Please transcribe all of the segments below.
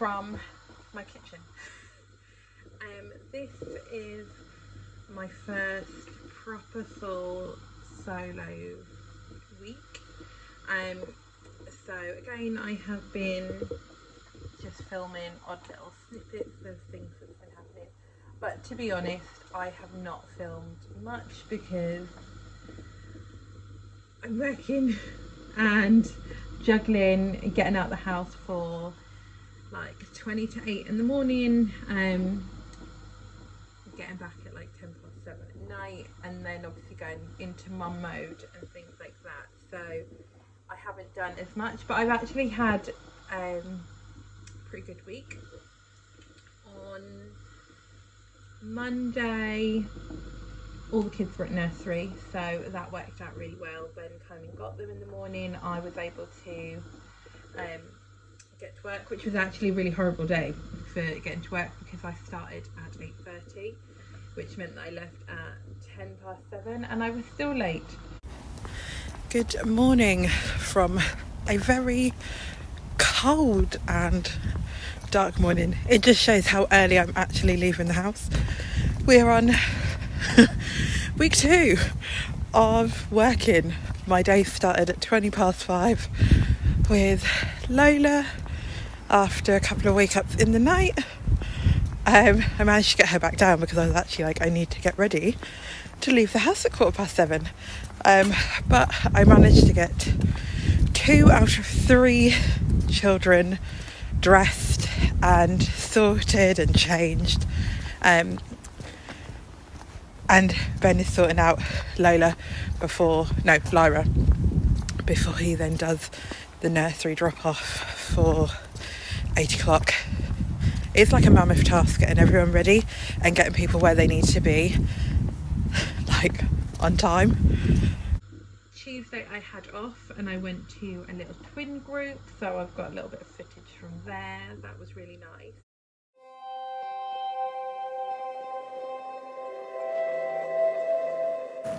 from my kitchen. This is my first proper full solo week. So again, I have been just filming odd little snippets of things that's been happening, but to be honest, I have not filmed much because I'm working and juggling getting out the house for like 20 to 8 in the morning, getting back at like 7 at night, and then obviously going into mum mode and things like that. So I haven't done as much, but I've actually had a pretty good week. On Monday, all the kids were at nursery, so that worked out really well. Ben came and got them in the morning. I was able to get to work, which was actually a really horrible day for getting to work because I started at 8:30, which meant that I left at 7:10, and I was still late. Good morning from a very cold and dark morning. It just shows how early I'm actually leaving the house. We're on week 2 of working. My day started at 5:20 with Lola after a couple of wake ups in the night. I managed to get her back down because I was actually like, I need to get ready to leave the house at 7:15. But I managed to get 2 out of 3 children dressed and sorted and changed. And Ben is sorting out Lyra before he then does the nursery drop off for 8 o'clock. It's like a mammoth task getting everyone ready and getting people where they need to be, like on time. Tuesday I had off and I went to a little twin group, so I've got a little bit of footage from there. That was really nice.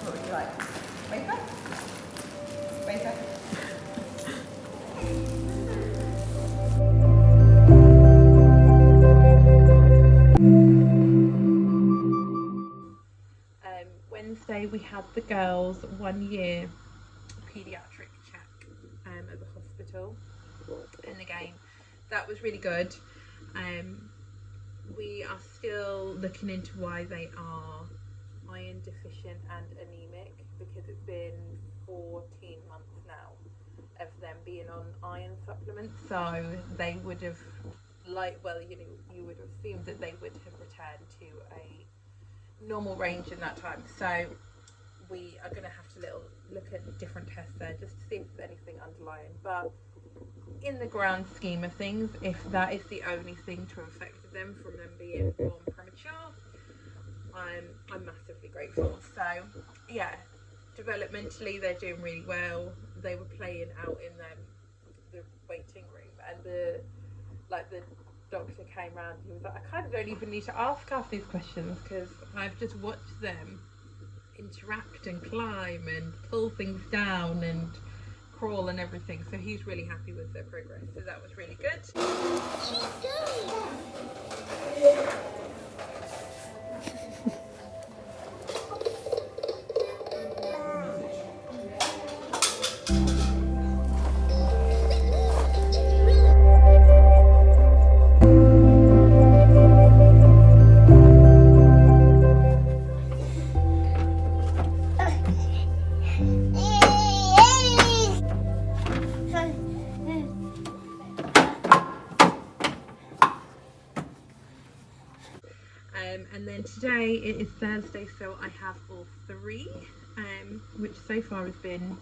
What would you like? Wafer? Wafer? Wednesday we had the girls' 1 year paediatric check at the hospital, and again that was really good. We are still looking into why they are iron deficient and anemic, because it's been 14 months now of them being on iron supplements, so they would have you would have assumed that they would have returned to a normal range in that time. So we are going to have to look at different tests there just to see if there's anything underlying, but in the grand scheme of things, if that is the only thing to have affected them from them being born premature, I'm massively grateful. So yeah, developmentally they're doing really well. They were playing out in the waiting room, and the doctor came round. He was like, I kind of don't even need to ask half these questions because I've just watched them interact and climb and pull things down and crawl and everything. So he's really happy with their progress, so that was really good. And then today it is Thursday, so I have all 3, which so far has been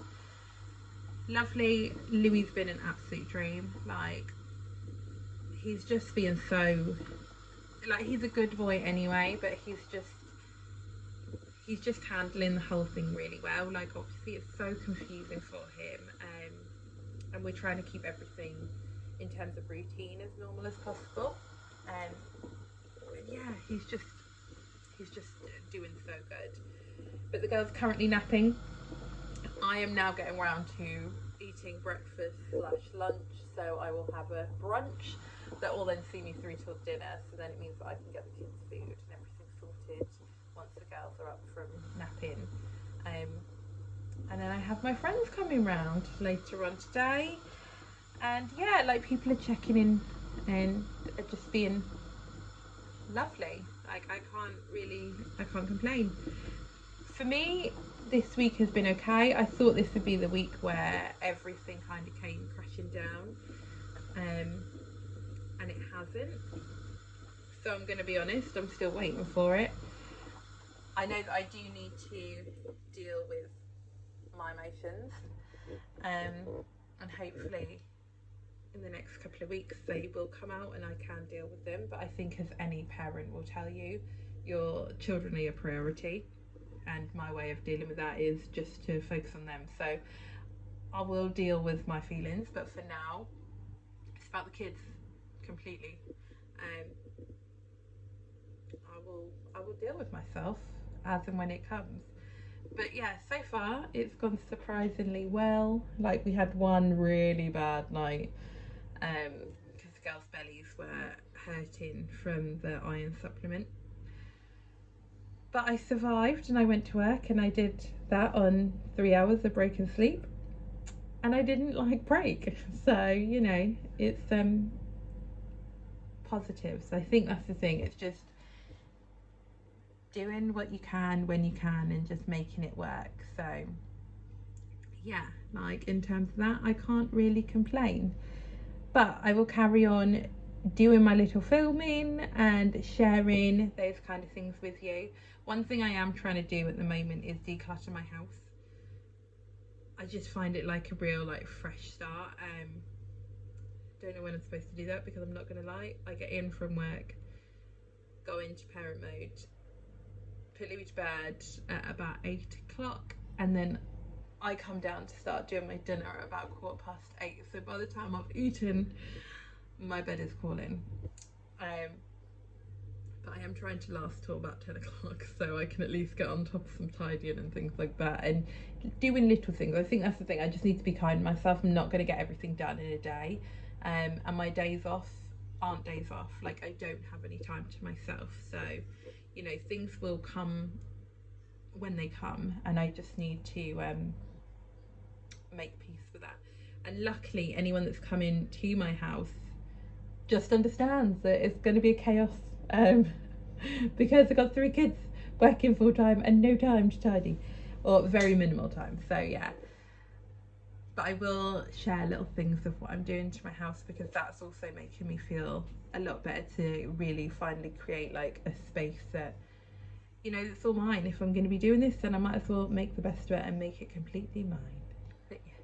lovely. Louis has been an absolute dream. Like, he's just being so, like, he's a good boy anyway, but he's just handling the whole thing really well. Like, obviously it's so confusing for him, and we're trying to keep everything in terms of routine as normal as possible. Yeah, he's just doing so good. But the girl's currently napping. I am now getting around to eating breakfast / lunch, so I will have a brunch that will then see me through till dinner. So then it means that I can get the kids food and everything sorted once the girls are up from napping. And then I have my friends coming round later on today, and yeah, like people are checking in and just being lovely. Like I can't complain. For me, this week has been okay. I thought this would be the week where everything kind of came crashing down, and it hasn't. So I'm going to be honest, I'm still waiting for it. I know that I do need to deal with my emotions, and hopefully in the next couple of weeks they will come out and I can deal with them. But I think, as any parent will tell you, your children are your priority, and my way of dealing with that is just to focus on them. So I will deal with my feelings, but for now it's about the kids completely. I will deal with myself as and when it comes. But yeah, so far it's gone surprisingly well. Like, we had one really bad night because the girls' bellies were hurting from the iron supplement. But I survived, and I went to work, and I did that on 3 hours of broken sleep, and I didn't like break. So, you know, it's positives. I think that's the thing. It's just doing what you can when you can and just making it work. So yeah, like in terms of that, I can't really complain. But I will carry on doing my little filming and sharing those kind of things with you. One thing I am trying to do at the moment is declutter my house. I just find it like a real like fresh start. Don't know when I'm supposed to do that, because I'm not gonna lie, I get in from work, go into parent mode, put Louis to bed at about 8 o'clock, and then I come down to start doing my dinner at about 8:15. So by the time I've eaten, my bed is calling. But I am trying to last till about 10 o'clock, so I can at least get on top of some tidying and things like that, and doing little things. I think that's the thing. I just need to be kind to myself. I'm not going to get everything done in a day, and my days off aren't days off. Like, I don't have any time to myself. So, you know, things will come when they come, and I just need to make peace with that. And luckily, anyone that's coming to my house just understands that it's going to be a chaos, because I've got 3 kids working full time and no time to tidy, or very minimal time. So yeah, but I will share little things of what I'm doing to my house, because that's also making me feel a lot better to really finally create like a space that, you know, it's all mine. If I'm going to be doing this, then I might as well make the best of it and make it completely mine. But yeah.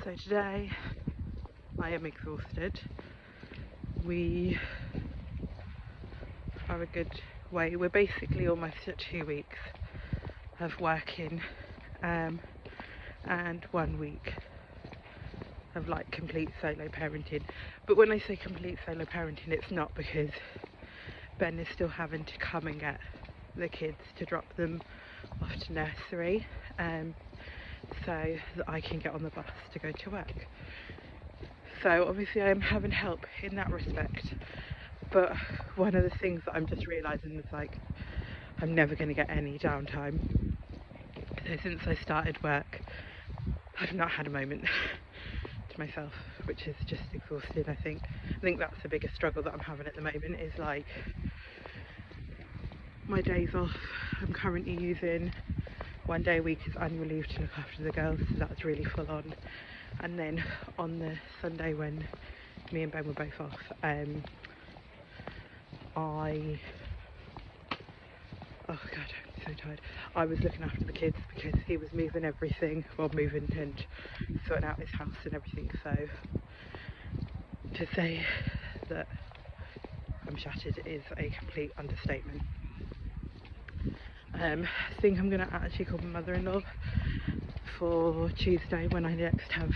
So today I am exhausted. We are a good way. We're basically almost at 2 weeks of working, and 1 week of like complete solo parenting. But when I say complete solo parenting, it's not, because Ben is still having to come and get the kids to drop them off to nursery, so that I can get on the bus to go to work. So obviously I am having help in that respect, but one of the things that I'm just realising is like, I'm never going to get any downtime. So since I started work, I've not had a moment to myself, which is just exhausting. I think that's the biggest struggle that I'm having at the moment, is like my days off. I'm currently using 1 day a week as annual leave to look after the girls, so that's really full on. And then on the Sunday when me and Ben were both off, oh god, I'm so tired. I was looking after the kids because he was moving everything, well, moving and sorting out his house and everything. So To say that I'm shattered is a complete understatement. I think I'm going to actually call my mother-in-law for Tuesday when I next have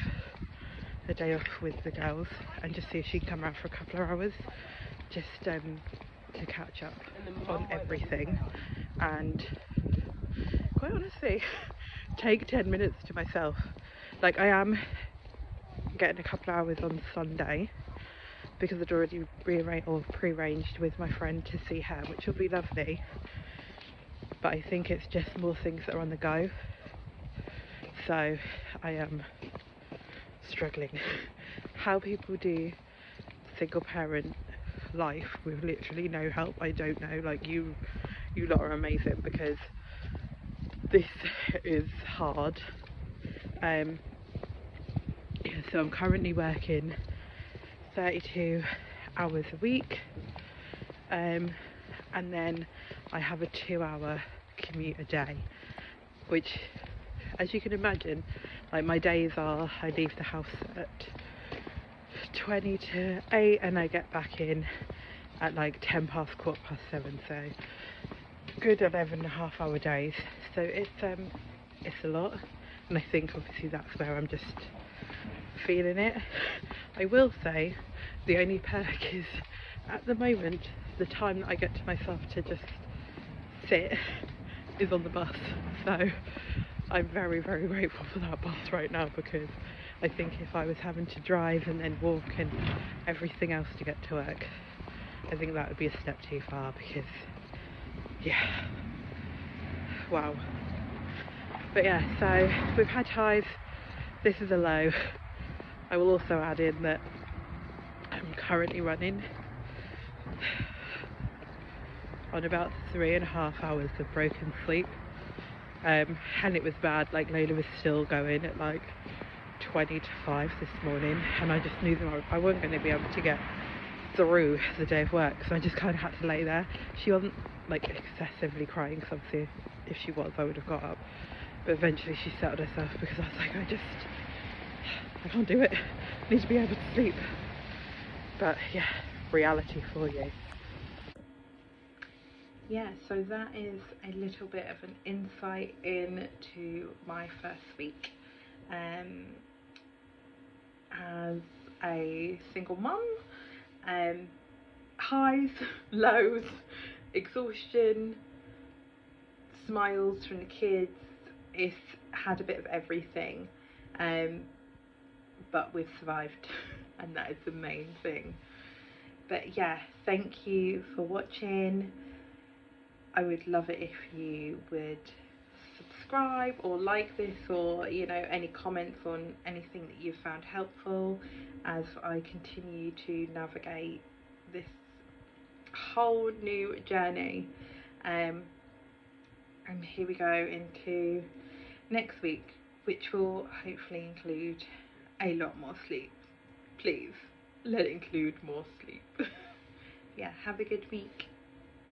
a day off with the girls, and just see if she can come around for a couple of hours, just to catch up on everything, and quite honestly take 10 minutes to myself. Like, I am getting a couple of hours on Sunday because I'd already pre-arranged with my friend to see her, which will be lovely, but I think it's just more things that are on the go, so I am struggling. How people do single parent life with literally no help, I don't know. Like, you lot are amazing, because this is hard. Yeah, so I'm currently working 32 hours a week, and then I have a 2-hour commute a day, which, as you can imagine, like, my days are, I leave the house at 20 to 8 and I get back in at like 10 past, 7:15, so good 11.5-hour days. So it's a lot, and I think obviously that's where I'm just feeling it. I will say the only perk is, at the moment, the time that I get to myself to just sit is on the bus, so I'm very, very grateful for that bus right now, because I think if I was having to drive and then walk and everything else to get to work, I think that would be a step too far, because yeah, wow. But yeah, so we've had highs, this is a low. I will also add in that I'm currently running on about 3.5 hours of broken sleep, and it was bad. Like, Layla was still going at like 20 to 5 this morning, and I just knew that I wasn't going to be able to get through the day of work, so I just kind of had to lay there. She wasn't like excessively crying, because obviously if she was I would have got up, but eventually she settled herself, because I was like, I can't do it, I need to be able to sleep. But yeah, reality for you. Yeah, so that is a little bit of an insight into my first week as a single mum. Highs, lows, exhaustion, smiles from the kids. It's had a bit of everything, but we've survived, and that is the main thing. But yeah, thank you for watching. I would love it if you would subscribe or like this, or, you know, any comments on anything that you've found helpful as I continue to navigate this whole new journey. And here we go into next week, which will hopefully include a lot more sleep. Please let it include more sleep. Yeah, have a good week.